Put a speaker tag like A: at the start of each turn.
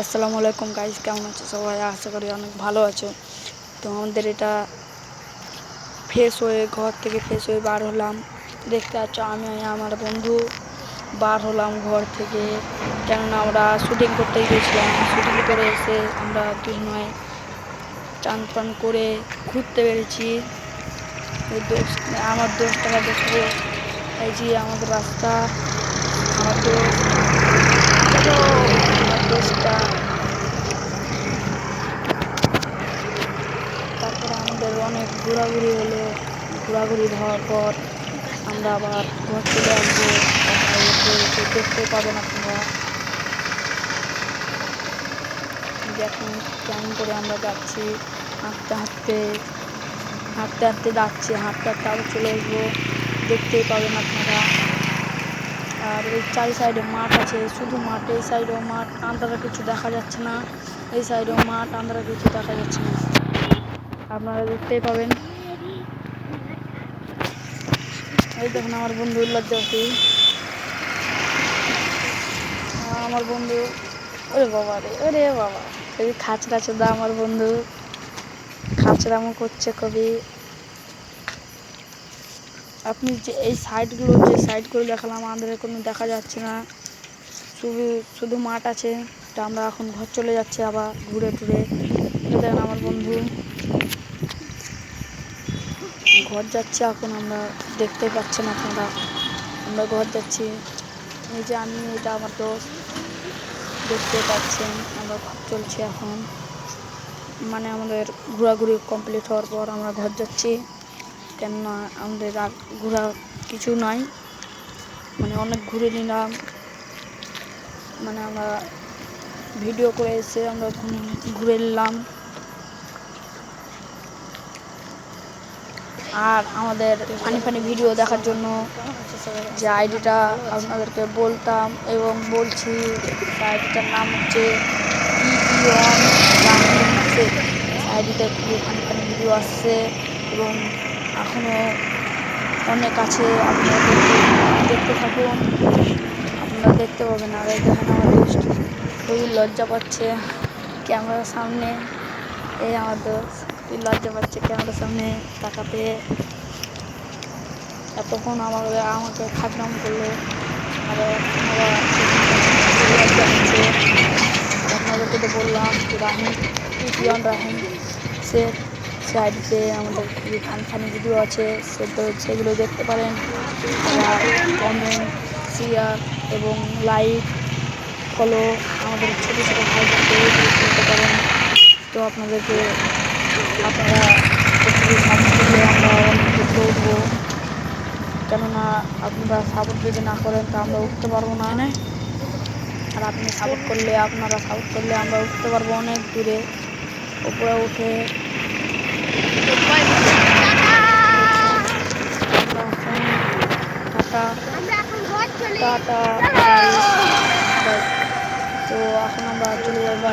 A: আসসালামু আলাইকুম গাইস, কেমন আছো সবাই? আশা করি অনেক ভালো আছো। তো আমাদের এটা ঘর থেকে ফ্রেশ হয়ে বার হলাম। দেখতে পাচ্ছ আমি আমার বন্ধু বার হলাম ঘর থেকে, কেননা আমরা শুটিং করতে গিয়েছিলাম। শুটিং করে এসে আমরা দুজনায় চান পান করে ঘুরতে পেরেছি। আমার দোস্তটা দেখবো, এই যে আমাদের রাস্তা, আমার দোস্তটা। তারপরে আমাদের অনেক ঘোরাঘুরি হলো। ঘোরাঘুরি হওয়ার পর আমরা আবার ঘর চলে আসবো। দেখতে পাবেন আপনারা। দেখুন কেমন করে আমরা যাচ্ছি, হাঁটতে হাঁটতে হাঁটতে হাঁটতে যাচ্ছি, হাঁটতে হাঁটতে আবার চলে আসবো, দেখতেই পাবেন আপনারা। আর এই চারি সাইডে মাঠ আছে, শুধু মাঠ। এই সাইডেও মাঠ, আন্ধারা কিছু দেখা যাচ্ছে না। এই সাইডেও মাঠ, আন্ধারা কিছু দেখা যাচ্ছে না। আপনারা দেখতেই পাবেন। এই দেখুন আমার বন্ধু লজ্জাবতী, আমার বন্ধু। ওরে বাবা রে, ওরে বাবা, এই খাঁচড়া চোদা আমার বন্ধু, খাঁচড়ামো করছে কবি। আপনি যে এই সাইডগুলো দেখালাম, আমাদের কোনো দেখা যাচ্ছে না, শুধু মাঠ আছে। তা আমরা এখন ঘর চলে যাচ্ছি আবার ঘুরে টুরে। দেখেন আমার বন্ধু ঘর যাচ্ছে এখন, আমরা দেখতে পাচ্ছেন আপনারা, আমরা ঘর যাচ্ছি। এই যে আমি, এটা আমার দোস্ত, দেখতে পাচ্ছেন আমরা ঘর চলছি এখন। মানে আমাদের ঘোরাঘুরি কমপ্লিট হওয়ার পর আমরা ঘর যাচ্ছি, কেননা আমাদের আর ঘোরা কিছু নয়। মানে অনেক ঘুরে নিলাম, মানে আমরা ভিডিও করে এসে আমরা ঘুরে নিলাম। আর আমাদের ফানি ভিডিও দেখার জন্য যে আইডিটা আপনাদেরকে বলতাম এবং বলছি, আইডিটার নাম হচ্ছে আইডিতে খুবই ফানি ভিডিও আসছে এবং এখনও অনেক আছে। আপনারা দেখতে থাকুন, আপনারা দেখতে পাবেন। আর এই দেখেন আমার দোস্ত খুবই লজ্জা পাচ্ছে ক্যামেরার সামনে। এই আমার দোস্ত খুবই লজ্জা পাচ্ছে ক্যামেরার সামনে তাকাতে। এতক্ষণ আমাকে খাটনাম করলো, আবার লজ্জা পাচ্ছে। আপনাদেরকে তো বললাম যে রাহিম সে সাইডে আমাদের খুবই ফানি ভিডিও আছে, সেগুলো দেখতে পারেন। আবার কমেন্ট, শেয়ার এবং লাইক, ফলো আমাদের ছোটো ছোটো ভাই বোনদের করতে পারেন। তো আপনারা একটু সাপোর্ট করলে আমরা অনেক উপরে উঠবো, কেননা আপনারা সাপোর্ট যদি না করেন তা আমরা উঠতে পারবো না। আর আপনারা সাপোর্ট করলে আমরা উঠতে পারবো অনেক দূরে, উপরে উঠে। টাটা। তো এখন আমরা চলে যাবো।